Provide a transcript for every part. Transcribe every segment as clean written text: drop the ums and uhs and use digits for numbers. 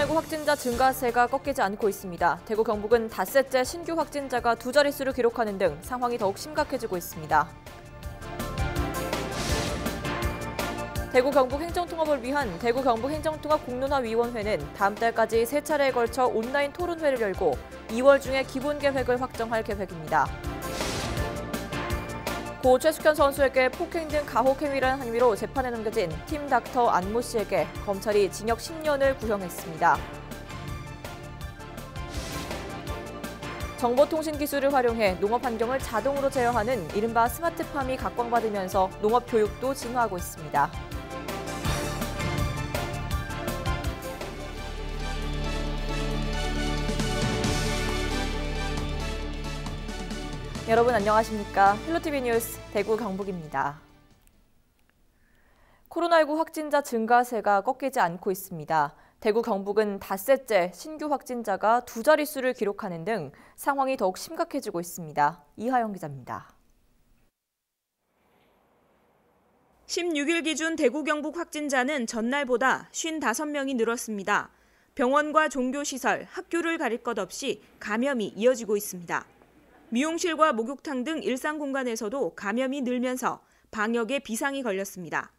코로나19 확진자 증가세가 꺾이지 않고 있습니다. 대구 경북은 닷새째 신규 확진자가 두 자릿수를 기록하는 등 상황이 더욱 심각해지고 있습니다. 대구 경북 행정통합을 위한 대구 경북 행정통합 공론화위원회는 다음 달까지 3차례에 걸쳐 온라인 토론회를 열고 2월 중에 기본 계획을 확정할 계획입니다. 고 최숙현 선수에게 폭행 등 가혹 행위라는 혐의로 재판에 넘겨진 팀 닥터 안모 씨에게 검찰이 징역 10년을 구형했습니다. 정보통신 기술을 활용해 농업 환경을 자동으로 제어하는 이른바 스마트팜이 각광받으면서 농업 교육도 진화하고 있습니다. 여러분 안녕하십니까? 헬로티비 뉴스 대구 경북입니다. 코로나19 확진자 증가세가 꺾이지 않고 있습니다. 대구 경북은 닷새째 신규 확진자가 두 자릿수를 기록하는 등 상황이 더욱 심각해지고 있습니다. 이하영 기자입니다. 16일 기준 대구 경북 확진자는 전날보다 55명이 늘었습니다. 병원과 종교시설, 학교를 가릴 것 없이 감염이 이어지고 있습니다. 미용실과 목욕탕 등 일상 공간에서도 감염이 늘면서 방역에 비상이 걸렸습니다.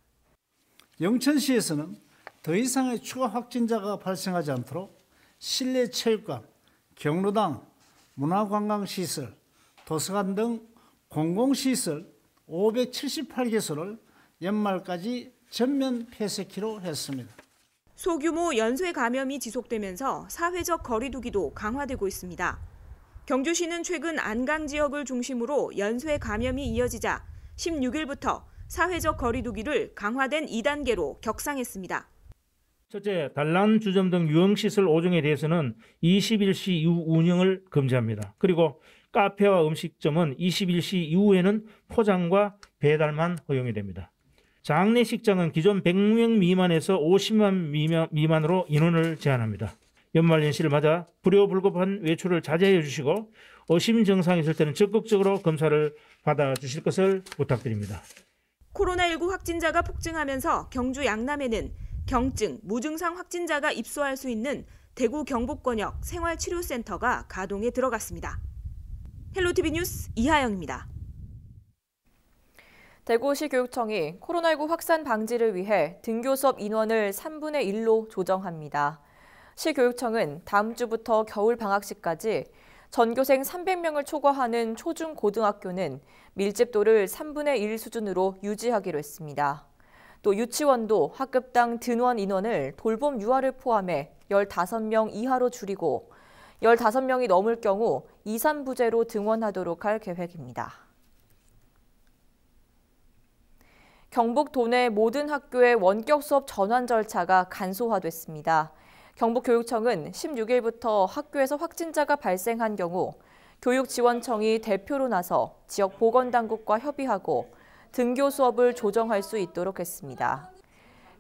영천시에서는 더 이상의 추가 확진자가 발생하지 않도록 실내 체육관, 경로당, 문화관광시설, 도서관 등 공공시설 578개소를 연말까지 전면 폐쇄키로 했습니다. 소규모 연쇄 감염이 지속되면서 사회적 거리 두기도 강화되고 있습니다. 경주시는 최근 안강 지역을 중심으로 연쇄 감염이 이어지자 16일부터 사회적 거리 두기를 강화된 2단계로 격상했습니다. 첫째, 단란, 주점 등 유흥시설 5종에 대해서는 21시 이후 운영을 금지합니다. 그리고 카페와 음식점은 21시 이후에는 포장과 배달만 허용이 됩니다. 장례식장은 기존 100명 미만에서 50만 미만으로 인원을 제한합니다. 연말 연시를 맞아 불효불급한 외출을 자제해 주시고 의심 증상이 있을 때는 적극적으로 검사를 받아주실 것을 부탁드립니다. 코로나19 확진자가 폭증하면서 경주 양남에는 경증, 무증상 확진자가 입소할 수 있는 대구 경북권역 생활치료센터가 가동에 들어갔습니다. 헬로티비 뉴스 이하영입니다. 대구시 교육청이 코로나19 확산 방지를 위해 등교 수업 인원을 3분의 1로 조정합니다. 시교육청은 다음 주부터 겨울 방학시까지 전교생 300명을 초과하는 초중고등학교는 밀집도를 3분의 1 수준으로 유지하기로 했습니다. 또 유치원도 학급당 등원 인원을 돌봄 유아를 포함해 15명 이하로 줄이고 15명이 넘을 경우 2, 3부제로 등원하도록 할 계획입니다. 경북 도내 모든 학교의 원격 수업 전환 절차가 간소화됐습니다. 경북교육청은 16일부터 학교에서 확진자가 발생한 경우 교육지원청이 대표로 나서 지역 보건당국과 협의하고 등교 수업을 조정할 수 있도록 했습니다.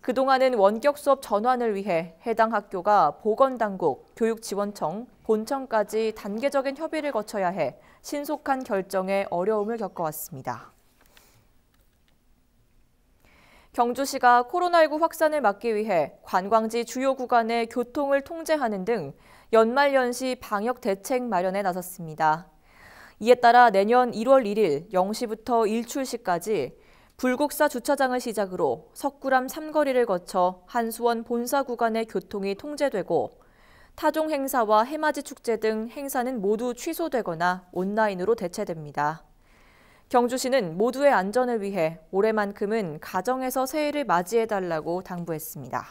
그동안은 원격 수업 전환을 위해 해당 학교가 보건당국, 교육지원청, 본청까지 단계적인 협의를 거쳐야 해 신속한 결정에 어려움을 겪어왔습니다. 경주시가 코로나19 확산을 막기 위해 관광지 주요 구간의 교통을 통제하는 등 연말연시 방역 대책 마련에 나섰습니다. 이에 따라 내년 1월 1일 0시부터 일출시까지 불국사 주차장을 시작으로 석굴암 삼거리를 거쳐 한수원 본사 구간의 교통이 통제되고 타종 행사와 해맞이 축제 등 행사는 모두 취소되거나 온라인으로 대체됩니다. 경주시는 모두의 안전을 위해 올해만큼은 가정에서 새해를 맞이해달라고 당부했습니다.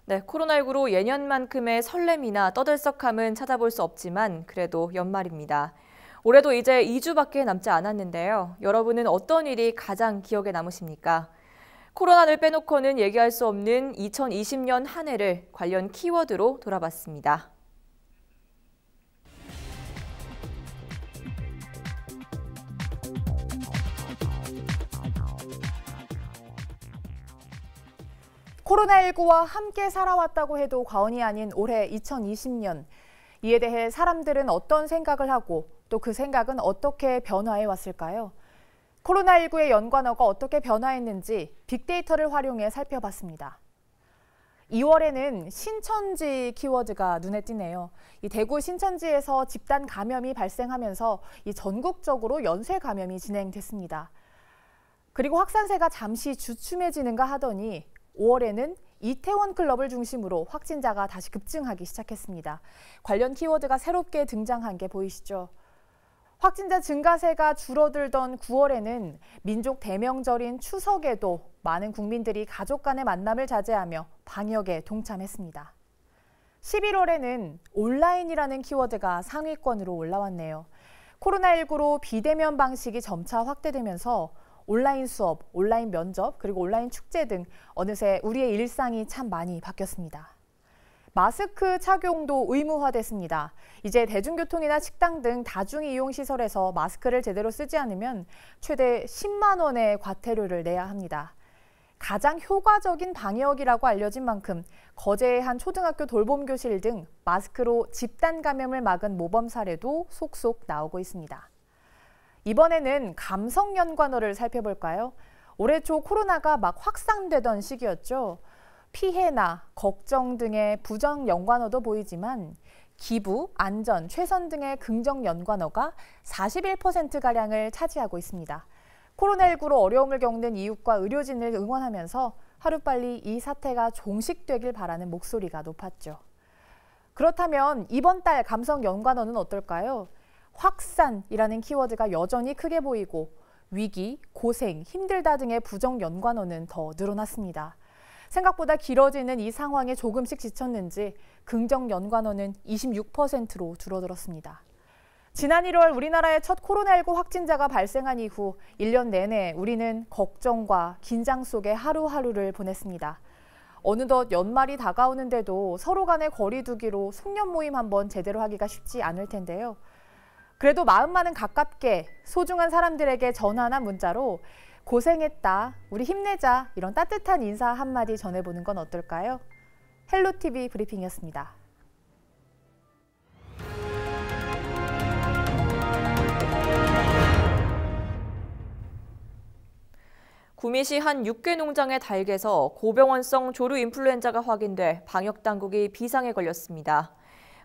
네, 코로나19로 예년만큼의 설렘이나 떠들썩함은 찾아볼 수 없지만 그래도 연말입니다. 올해도 이제 2주밖에 남지 않았는데요. 여러분은 어떤 일이 가장 기억에 남으십니까? 코로나를 빼놓고는 얘기할 수 없는 2020년 한 해를 관련 키워드로 돌아봤습니다. 코로나19와 함께 살아왔다고 해도 과언이 아닌 올해 2020년. 이에 대해 사람들은 어떤 생각을 하고 또 그 생각은 어떻게 변화해 왔을까요? 코로나19의 연관어가 어떻게 변화했는지 빅데이터를 활용해 살펴봤습니다. 2월에는 신천지 키워드가 눈에 띄네요. 이 대구 신천지에서 집단 감염이 발생하면서 이 전국적으로 연쇄 감염이 진행됐습니다. 그리고 확산세가 잠시 주춤해지는가 하더니 5월에는 이태원 클럽을 중심으로 확진자가 다시 급증하기 시작했습니다. 관련 키워드가 새롭게 등장한 게 보이시죠? 확진자 증가세가 줄어들던 9월에는 민족 대명절인 추석에도 많은 국민들이 가족 간의 만남을 자제하며 방역에 동참했습니다. 11월에는 온라인이라는 키워드가 상위권으로 올라왔네요. 코로나19로 비대면 방식이 점차 확대되면서 온라인 수업, 온라인 면접, 그리고 온라인 축제 등 어느새 우리의 일상이 참 많이 바뀌었습니다. 마스크 착용도 의무화됐습니다. 이제 대중교통이나 식당 등 다중이용시설에서 마스크를 제대로 쓰지 않으면 최대 10만 원의 과태료를 내야 합니다. 가장 효과적인 방역이라고 알려진 만큼 거제의 한 초등학교 돌봄교실 등 마스크로 집단 감염을 막은 모범 사례도 속속 나오고 있습니다. 이번에는 감성연관어를 살펴볼까요? 올해 초 코로나가 막 확산되던 시기였죠. 피해나 걱정 등의 부정 연관어도 보이지만 기부, 안전, 최선 등의 긍정 연관어가 41%가량을 차지하고 있습니다. 코로나19로 어려움을 겪는 이웃과 의료진을 응원하면서 하루빨리 이 사태가 종식되길 바라는 목소리가 높았죠. 그렇다면 이번 달 감성 연관어는 어떨까요? 확산이라는 키워드가 여전히 크게 보이고 위기, 고생, 힘들다 등의 부정 연관어는 더 늘어났습니다. 생각보다 길어지는 이 상황에 조금씩 지쳤는지 긍정 연관어는 26%로 줄어들었습니다. 지난 1월 우리나라의 첫 코로나19 확진자가 발생한 이후 1년 내내 우리는 걱정과 긴장 속에 하루하루를 보냈습니다. 어느덧 연말이 다가오는데도 서로 간의 거리 두기로 송년 모임 한번 제대로 하기가 쉽지 않을 텐데요. 그래도 마음만은 가깝게 소중한 사람들에게 전화나 문자로 고생했다, 우리 힘내자 이런 따뜻한 인사 한마디 전해보는 건 어떨까요? 헬로TV 브리핑이었습니다. 구미시 한 육개 농장의 닭에서 고병원성 조류 인플루엔자가 확인돼 방역당국이 비상에 걸렸습니다.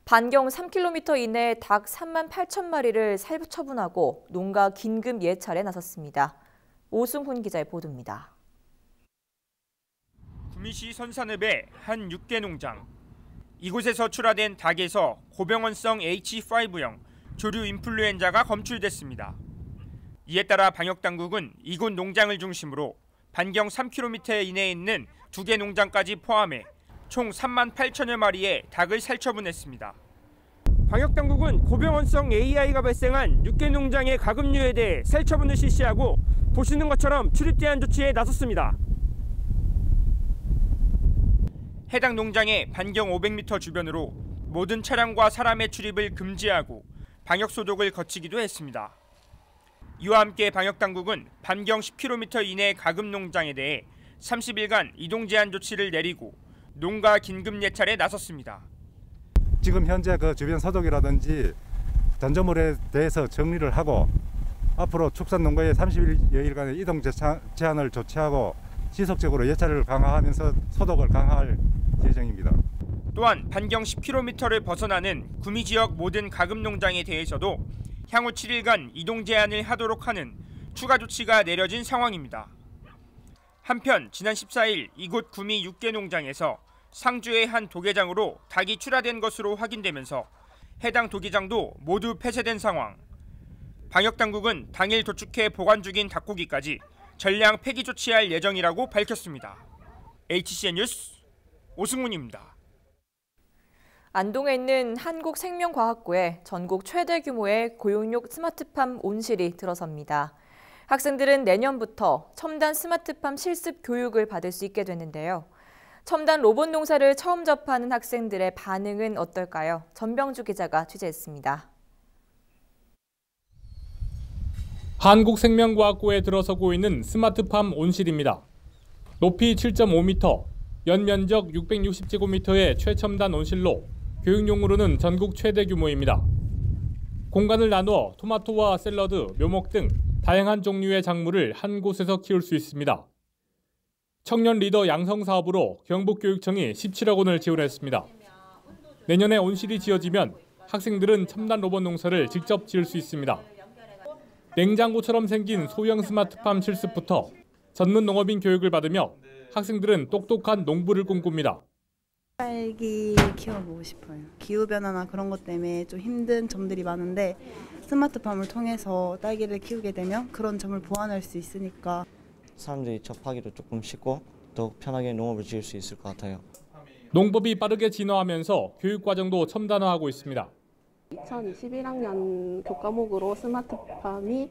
반경 3km 이내 닭 3만 8천 마리를 살부 처분하고 농가 긴급 예찰에 나섰습니다. 오승훈 기자의 보도입니다. 구미시 선산읍의 한 육개 농장. 이곳에서 출하된 닭에서 고병원성 H5형 조류 인플루엔자가 검출됐습니다. 이에 따라 방역당국은 이곳 농장을 중심으로 반경 3km 이내에 있는 2개 농장까지 포함해 총 3만 8천여 마리의 닭을 살처분했습니다. 방역당국은 고병원성 AI가 발생한 6개 농장의 가금류에 대해 살처분을 실시하고 보시는 것처럼 출입대안 조치에 나섰습니다. 해당 농장의 반경 500m 주변으로 모든 차량과 사람의 출입을 금지하고 방역 소독을 거치기도 했습니다. 이와 함께 방역당국은 반경 10km 이내 가금 농장에 대해 30일간 이동 제한 조치를 내리고 농가 긴급 예찰에 나섰습니다. 지금 현재 그 주변 소독이라든지 단조물에 대해서 정리를 하고 앞으로 축산 농가의 30여일간의 이동 제한을 조치하고 지속적으로 예찰을 강화하면서 소독을 강화할 예정입니다. 또한 반경 10km를 벗어나는 구미 지역 모든 가금 농장에 대해서도 향후 7일간 이동 제한을 하도록 하는 추가 조치가 내려진 상황입니다. 한편 지난 14일 이곳 구미 6개 농장에서 상주의 한 도계장으로 닭이 출하된 것으로 확인되면서 해당 도계장도 모두 폐쇄된 상황. 방역당국은 당일 도축해 보관 중인 닭고기까지 전량 폐기 조치할 예정이라고 밝혔습니다. HCN 뉴스 오승훈입니다. 안동에 있는 한국생명과학고에 전국 최대 규모의 고용용 스마트팜 온실이 들어섭니다. 학생들은 내년부터 첨단 스마트팜 실습 교육을 받을 수 있게 됐는데요. 첨단 로봇 농사를 처음 접하는 학생들의 반응은 어떨까요? 전병주 기자가 취재했습니다. 한국생명과학고에 들어서고 있는 스마트팜 온실입니다. 높이 7.5m, 연면적 660제곱미터의 최첨단 온실로 교육용으로는 전국 최대 규모입니다. 공간을 나누어 토마토와 샐러드, 묘목 등 다양한 종류의 작물을 한 곳에서 키울 수 있습니다. 청년 리더 양성 사업으로 경북교육청이 17억 원을 지원했습니다. 내년에 온실이 지어지면 학생들은 첨단 로봇 농사를 직접 지을 수 있습니다. 냉장고처럼 생긴 소형 스마트팜 실습부터 전문 농업인 교육을 받으며 학생들은 똑똑한 농부를 꿈꿉니다. 딸기 키워보고 싶어요. 기후변화나 그런 것 때문에 좀 힘든 점들이 많은데 스마트팜을 통해서 딸기를 키우게 되면 그런 점을 보완할 수 있으니까 사람들이 접하기도 조금 쉽고 더욱 편하게 농업을 지을 수 있을 것 같아요. 농법이 빠르게 진화하면서 교육과정도 첨단화하고 있습니다. 2021학년 교과목으로 스마트팜이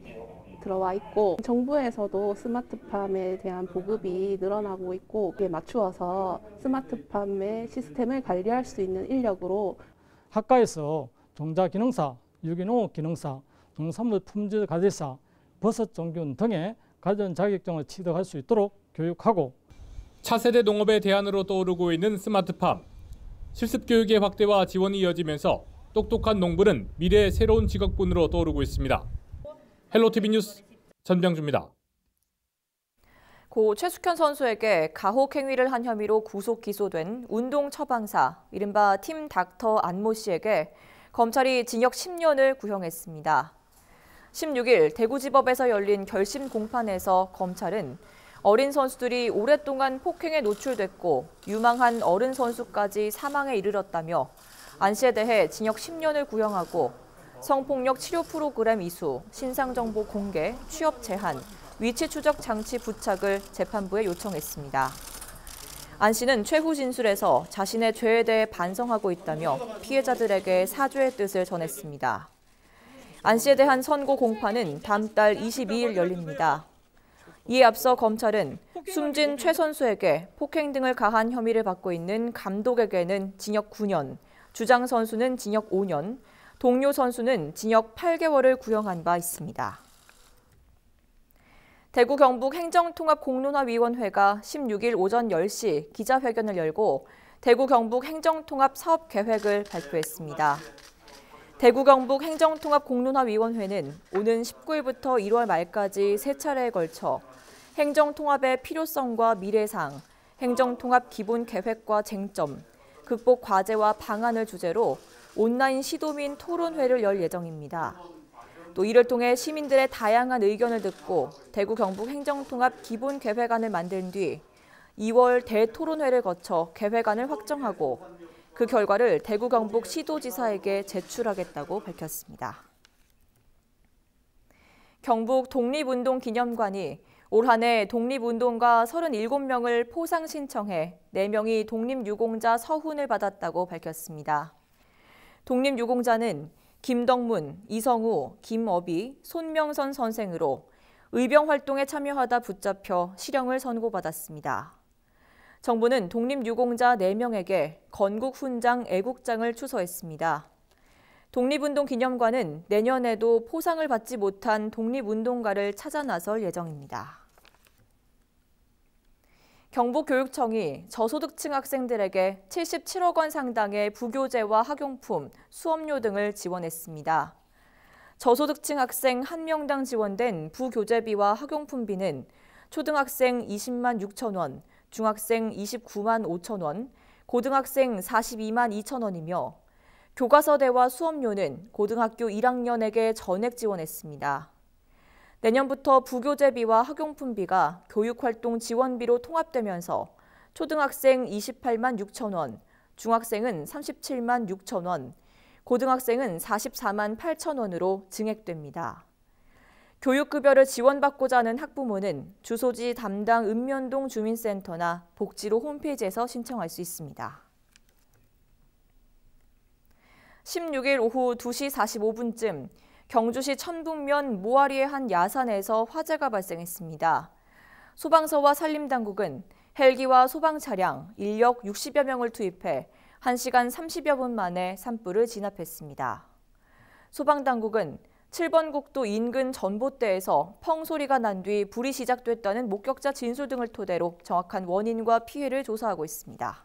들어와 있고 정부에서도 스마트팜에 대한 보급이 늘어나고 있고 그에 맞추어서 스마트팜의 시스템을 관리할 수 있는 인력으로 학과에서 종자기능사, 유기농업기능사, 농산물 품질관리사, 버섯종균 등의 관련 자격증을 취득할 수 있도록 교육하고 차세대 농업의 대안으로 떠오르고 있는 스마트팜. 실습 교육의 확대와 지원이 이어지면서 똑똑한 농부는 미래의 새로운 직업군으로 떠오르고 있습니다. 헬로티비 뉴스 전병주입니다. 고 최숙현 선수에게 가혹 행위를 한 혐의로 구속 기소된 운동 처방사, 이른바 팀 닥터 안모 씨에게 검찰이 징역 10년을 구형했습니다. 16일 대구지법에서 열린 결심 공판에서 검찰은 어린 선수들이 오랫동안 폭행에 노출됐고 유망한 어른 선수까지 사망에 이르렀다며 안 씨에 대해 징역 10년을 구형하고 성폭력 치료 프로그램 이수, 신상정보 공개, 취업 제한, 위치 추적 장치 부착을 재판부에 요청했습니다. 안 씨는 최후 진술에서 자신의 죄에 대해 반성하고 있다며 피해자들에게 사죄의 뜻을 전했습니다. 안 씨에 대한 선고 공판은 다음 달 22일 열립니다. 이에 앞서 검찰은 숨진 최 선수에게 폭행 등을 가한 혐의를 받고 있는 감독에게는 징역 9년, 주장 선수는 징역 5년, 동료 선수는 징역 8개월을 구형한 바 있습니다. 대구 경북 행정통합공론화위원회가 16일 오전 10시 기자회견을 열고 대구 경북 행정통합 사업 계획을 발표했습니다. 대구 경북 행정통합공론화위원회는 오는 19일부터 1월 말까지 3차례에 걸쳐 행정통합의 필요성과 미래상, 행정통합 기본 계획과 쟁점, 극복 과제와 방안을 주제로 온라인 시도민 토론회를 열 예정입니다. 또 이를 통해 시민들의 다양한 의견을 듣고 대구 경북 행정통합 기본 계획안을 만든 뒤 2월 대토론회를 거쳐 계획안을 확정하고 그 결과를 대구 경북 시도지사에게 제출하겠다고 밝혔습니다. 경북 독립운동기념관이 올 한 해 독립운동가 37명을 포상 신청해 4명이 독립유공자 서훈을 받았다고 밝혔습니다. 독립유공자는 김덕문, 이성우, 김어비, 손명선 선생으로 의병활동에 참여하다 붙잡혀 실형을 선고받았습니다. 정부는 독립유공자 4명에게 건국훈장, 애국장을 추서했습니다. 독립운동기념관은 내년에도 포상을 받지 못한 독립운동가를 찾아 나설 예정입니다. 경북교육청이 저소득층 학생들에게 77억 원 상당의 부교재와 학용품, 수업료 등을 지원했습니다. 저소득층 학생 1명당 지원된 부교재비와 학용품비는 초등학생 20만 6천 원, 중학생 29만 5천 원, 고등학생 42만 2천 원이며 교과서대와 수업료는 고등학교 1학년에게 전액 지원했습니다. 내년부터 부교재비와 학용품비가 교육활동 지원비로 통합되면서 초등학생 28만 6천 원, 중학생은 37만 6천 원, 고등학생은 44만 8천 원으로 증액됩니다. 교육급여를 지원받고자 하는 학부모는 주소지 담당 읍면동 주민센터나 복지로 홈페이지에서 신청할 수 있습니다. 16일 오후 2시 45분쯤 경주시 천북면 모아리의 한 야산에서 화재가 발생했습니다. 소방서와 산림당국은 헬기와 소방차량, 인력 60여 명을 투입해 1시간 30여 분 만에 산불을 진압했습니다. 소방당국은 7번 국도 인근 전봇대에서 펑 소리가 난 뒤 불이 시작됐다는 목격자 진술 등을 토대로 정확한 원인과 피해를 조사하고 있습니다.